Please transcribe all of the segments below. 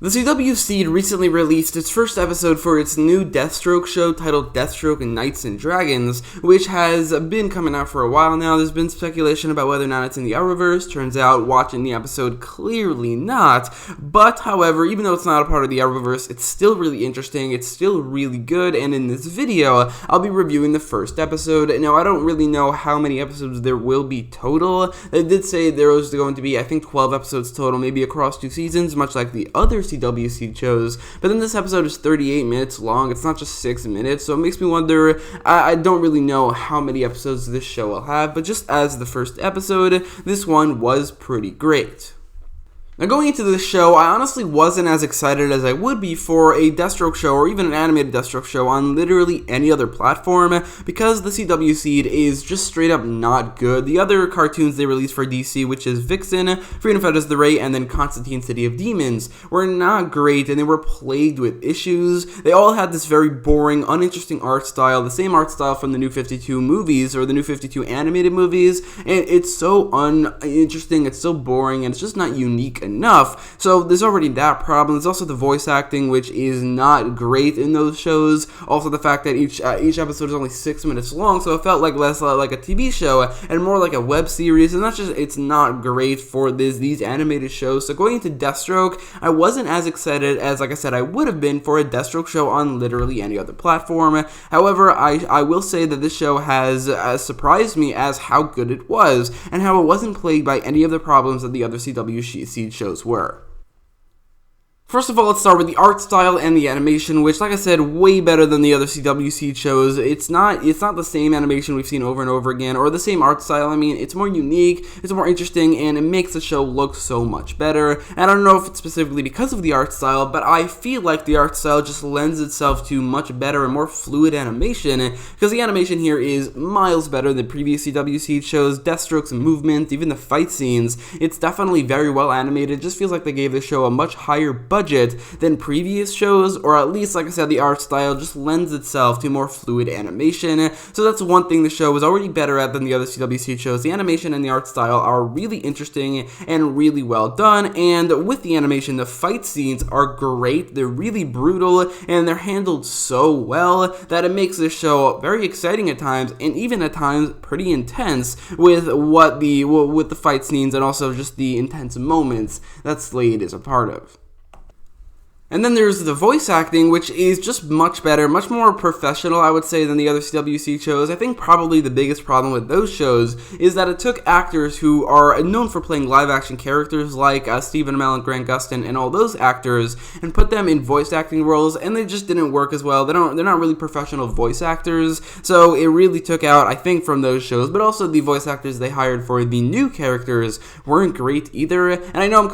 The CW Seed recently released its first episode for its new Deathstroke show titled Deathstroke and Knights and Dragons, which has been coming out for a while now. There's been speculation about whether or not it's in the Arrowverse. Turns out, watching the episode, clearly not. But, however, even though it's not a part of the Arrowverse, it's still really interesting, it's still really good, and in this video, I'll be reviewing the first episode. Now, I don't really know how many episodes there will be total. They did say there was going to be, I think, 12 episodes total, maybe across 2 seasons, much like the other CW Seed shows, but then this episode is 38 minutes long. It's not just 6 minutes, so it makes me wonder. I don't really know how many episodes this show will have, but just as the first episode, this one was pretty great. Now, going into this show, I honestly wasn't as excited as I would be for a Deathstroke show or even an animated Deathstroke show on literally any other platform, because the CW Seed is just straight up not good. The other cartoons they released for DC, which is Vixen, Freedom Fighters the Ray, and then Constantine City of Demons, were not great, and they were plagued with issues. They all had this very boring, uninteresting art style, the same art style from the New 52 movies, or the New 52 animated movies, and it's so uninteresting, it's so boring, and it's just not unique enough. So there's already that problem. There's also the voice acting, which is not great in those shows. Also the fact that each episode is only 6 minutes long, so it felt like less like a TV show and more like a web series, and it's not great for these animated shows. So going into Deathstroke, I wasn't as excited as, like I said, I would have been for a Deathstroke show on literally any other platform. However, I will say that this show has surprised me as how good it was, and how it wasn't plagued by any of the problems that the other CW Seed shows were. First of all, let's start with the art style and the animation, which, like I said, way better than the other CW Seed shows. It's not the same animation we've seen over and over again, or the same art style. I mean, it's more unique, it's more interesting, and it makes the show look so much better. And I don't know if it's specifically because of the art style, but I feel like the art style just lends itself to much better and more fluid animation, because the animation here is miles better than previous CW Seed shows. Deathstroke's movement, even the fight scenes, it's definitely very well animated. It just feels like they gave the show a much higher budget than previous shows, or at least, like I said, the art style just lends itself to more fluid animation. So that's one thing the show is already better at than the other CWC shows. The animation and the art style are really interesting and really well done, and with the animation, the fight scenes are great. They're really brutal, and they're handled so well that it makes this show very exciting at times, and even at times pretty intense with the fight scenes and also just the intense moments that Slade is a part of. And then there's the voice acting, which is just much better, much more professional, I would say, than the other CWC shows. I think probably the biggest problem with those shows is that it took actors who are known for playing live-action characters like Stephen Amell and Grant Gustin and all those actors, and put them in voice acting roles, and they just didn't work as well. They're not really professional voice actors, so it really took out, I think, from those shows. But also the voice actors they hired for the new characters weren't great either. And I know I'm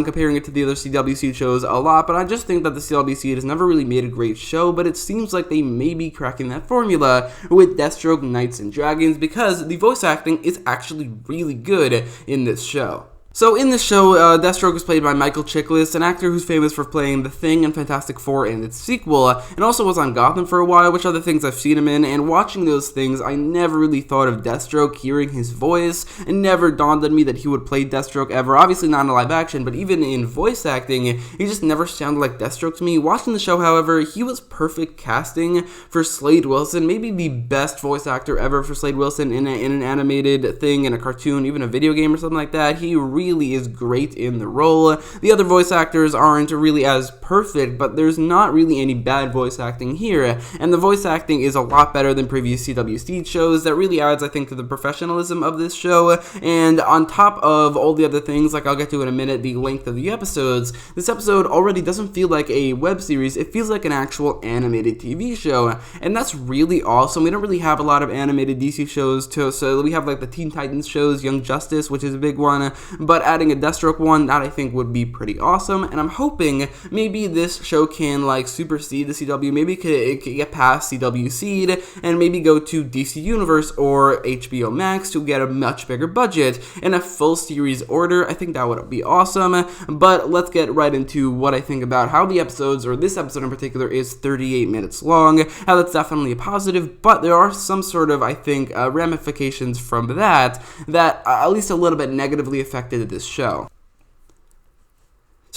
comparing it to the other CWC shows a lot, but I just think that the CWC has never really made a great show, but it seems like they may be cracking that formula with Deathstroke, Knights and Dragons, because the voice acting is actually really good in this show. So in this show, Deathstroke is played by Michael Chiklis, an actor who's famous for playing The Thing and Fantastic Four and its sequel, and also was on Gotham for a while, which are the things I've seen him in, and watching those things, I never really thought of Deathstroke. Hearing his voice, it never dawned on me that he would play Deathstroke ever. Obviously not in live action, but even in voice acting, he just never sounded like Deathstroke to me. Watching the show, however, he was perfect casting for Slade Wilson, maybe the best voice actor ever for Slade Wilson in an animated thing, in a cartoon, even a video game or something like that. He really is great in the role. The other voice actors aren't really as perfect, but there's not really any bad voice acting here, and the voice acting is a lot better than previous CW Seed shows. That really adds, I think, to the professionalism of this show, and on top of all the other things, like I'll get to in a minute, the length of the episodes, this episode already doesn't feel like a web series, it feels like an actual animated TV show, and that's really awesome. We don't really have a lot of animated DC shows, so we have like the Teen Titans shows, Young Justice, which is a big one, but adding a Deathstroke one, that I think would be pretty awesome, and I'm hoping maybe this show can like supersede the CW, maybe it could get past CW Seed, and maybe go to DC Universe or HBO Max to get a much bigger budget in a full series order. I think that would be awesome, but let's get right into what I think about how the episodes, or this episode in particular, is 38 minutes long, how that's definitely a positive, but there are some sort of, I think, ramifications from that at least a little bit negatively affected this show.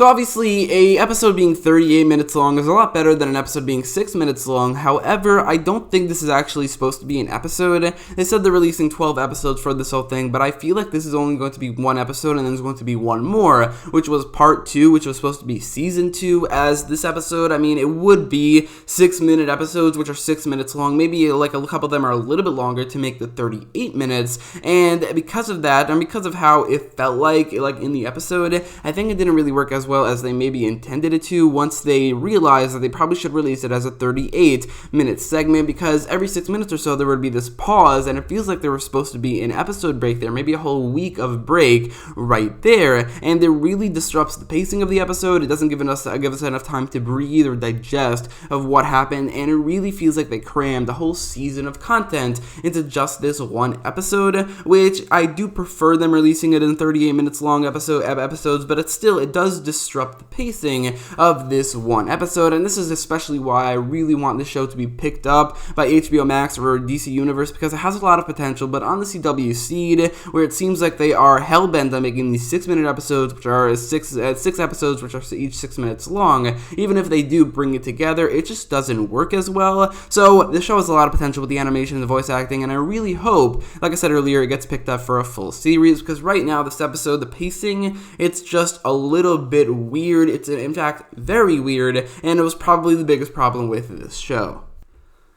So obviously, a episode being 38 minutes long is a lot better than an episode being 6 minutes long. However, I don't think this is actually supposed to be an episode. They said they're releasing 12 episodes for this whole thing, but I feel like this is only going to be one episode, and then there's going to be one more, which was part 2, which was supposed to be season 2 as this episode. I mean, it would be 6-minute episodes, which are 6 minutes long. Maybe like a couple of them are a little bit longer to make the 38 minutes, and because of that, and because of how it felt like in the episode, I think it didn't really work as well as they maybe intended it to once they realized that they probably should release it as a 38-minute segment, because every 6 minutes or so there would be this pause, and it feels like there was supposed to be an episode break there, maybe a whole week of break right there, and it really disrupts the pacing of the episode. It doesn't give us enough time to breathe or digest of what happened, and it really feels like they crammed a whole season of content into just this one episode, which I do prefer them releasing it in 38 minutes long episodes, but it does disrupt the pacing of this one episode, and this is especially why I really want this show to be picked up by HBO Max or DC Universe, because it has a lot of potential. But on the CW seed, where it seems like they are hell-bent on making these 6-minute episodes, which are six episodes, which are each 6 minutes long, even if they do bring it together, it just doesn't work as well. So the show has a lot of potential with the animation and the voice acting, and I really hope, like I said earlier, it gets picked up for a full series, because right now, this episode, the pacing, it's just a little bit weird. It's in fact very weird, and it was probably the biggest problem with this show.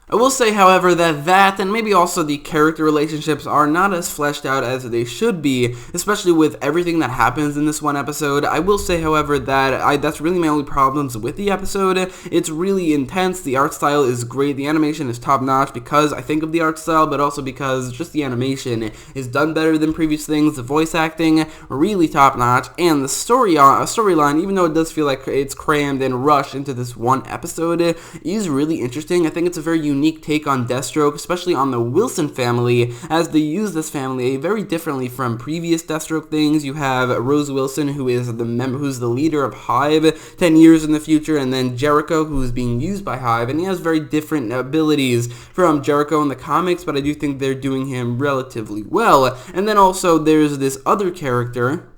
I will say, however, that and maybe also the character relationships are not as fleshed out as they should be, especially with everything that happens in this one episode. I will say, however, that that's really my only problems with the episode. It's really intense. The art style is great. The animation is top-notch because I think of the art style, but also because just the animation is done better than previous things. The voice acting, really top-notch, and the storyline, even though it does feel like it's crammed and rushed into this one episode, is really interesting. I think it's a very unique take on Deathstroke, especially on the Wilson family, as they use this family very differently from previous Deathstroke things. You have Rose Wilson, who's the leader of Hive 10 years in the future, and then Jericho, who is being used by Hive, and he has very different abilities from Jericho in the comics, but I do think they're doing him relatively well. And then also there's this other character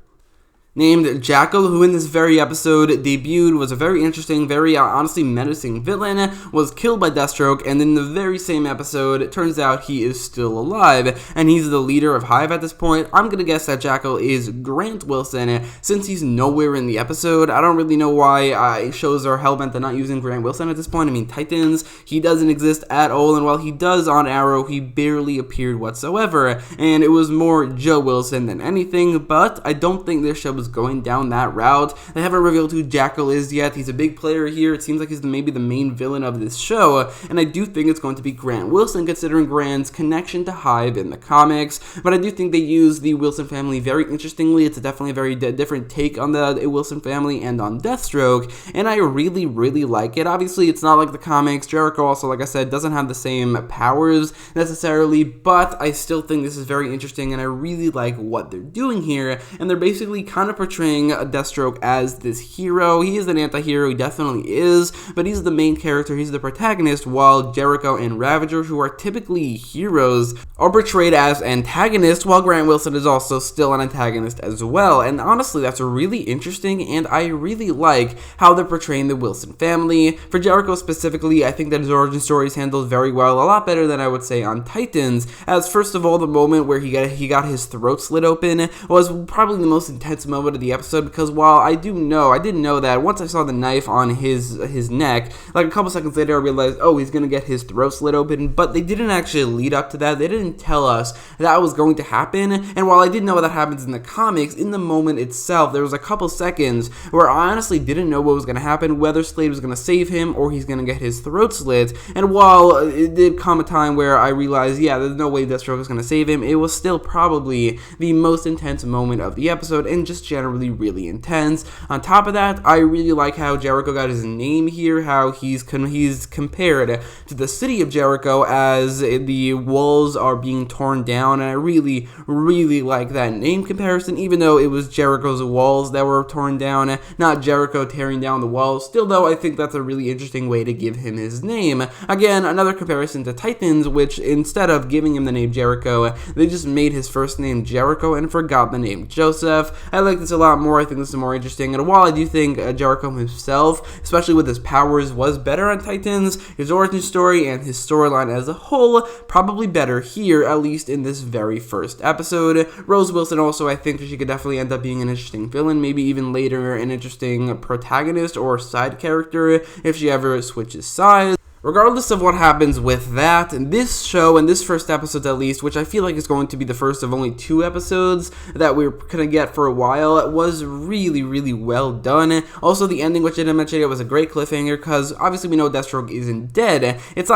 named Jackal, who in this very episode debuted, was a very interesting, very honestly menacing villain, was killed by Deathstroke, and in the very same episode, it turns out he is still alive, and he's the leader of Hive at this point. I'm gonna guess that Jackal is Grant Wilson, since he's nowhere in the episode. I don't really know why shows are hellbent on not using Grant Wilson at this point. I mean, Titans, he doesn't exist at all, and while he does on Arrow, he barely appeared whatsoever, and it was more Joe Wilson than anything, but I don't think this show was going down that route. They haven't revealed who Jackal is yet. He's a big player here. It seems like he's maybe the main villain of this show, and I do think it's going to be Grant Wilson, considering Grant's connection to Hive in the comics, but I do think they use the Wilson family very interestingly. It's definitely a very different take on the Wilson family and on Deathstroke, and I really, really like it. Obviously, it's not like the comics. Jericho also, like I said, doesn't have the same powers necessarily, but I still think this is very interesting, and I really like what they're doing here, and they're basically kind of portraying Deathstroke as this hero. He is an anti-hero, he definitely is, but he's the main character, he's the protagonist, while Jericho and Ravager, who are typically heroes, are portrayed as antagonists, while Grant Wilson is also still an antagonist as well. And honestly, that's really interesting, and I really like how they're portraying the Wilson family. For Jericho specifically, I think that his origin story is handled very well, a lot better than I would say on Titans, as first of all, the moment where he got his throat slit open was probably the most intense moment of the episode, because while I didn't know that once I saw the knife on his neck, like a couple seconds later I realized, oh, he's gonna get his throat slit open, but they didn't actually lead up to that. They didn't tell us that was going to happen, and while I didn't know that happens in the comics, in the moment itself, there was a couple seconds where I honestly didn't know what was gonna happen, whether Slade was gonna save him or he's gonna get his throat slit, and while it did come a time where I realized, yeah, there's no way Deathstroke is gonna save him, it was still probably the most intense moment of the episode, and just generally really intense. On top of that, I really like how Jericho got his name here, how he's compared to the city of Jericho as the walls are being torn down, and I really, really like that name comparison, even though it was Jericho's walls that were torn down, not Jericho tearing down the walls. Still though, I think that's a really interesting way to give him his name. Again, another comparison to Titans, which instead of giving him the name Jericho, they just made his first name Jericho and forgot the name Joseph. I like like this a lot more. I think this is more interesting. And while I do think Jericho himself, especially with his powers, was better on Titans, his origin story and his storyline as a whole, probably better here, at least in this very first episode. Rose Wilson also, I think she could definitely end up being an interesting villain, maybe even later an interesting protagonist or side character if she ever switches sides. Regardless of what happens with that, this show, and this first episode at least, which I feel like is going to be the first of only 2 episodes that we're going to get for a while, was really, really well done. Also, the ending, which I didn't mention, it was a great cliffhanger, because obviously we know Deathstroke isn't dead. It's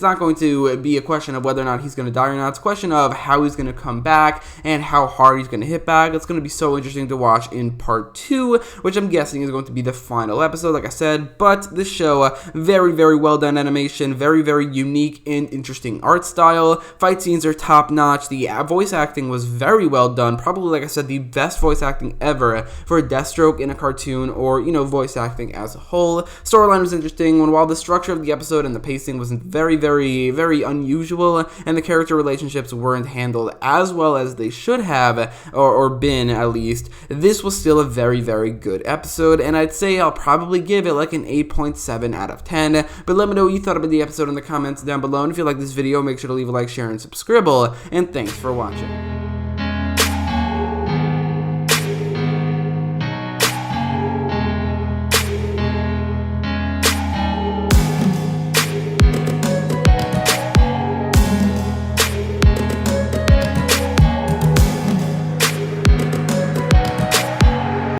not going to be a question of whether or not he's going to die or not. It's a question of how he's going to come back and how hard he's going to hit back. It's going to be so interesting to watch in part 2, which I'm guessing is going to be the final episode, like I said. But this show, very, very well done animation, very, very unique and interesting art style. Fight scenes are top notch. The voice acting was very well done. Probably, like I said, the best voice acting ever for Deathstroke in a cartoon, or, voice acting as a whole. Storyline was interesting, and while the structure of the episode and the pacing was very, very, very unusual, and the character relationships weren't handled as well as they should have, or been at least, this was still a very, very good episode, and I'd say I'll probably give it like an 8.7 out of 10, but let me know what you thought about the episode in the comments down below, and if you like this video, make sure to leave a like, share, and subscribe, and thanks for watching.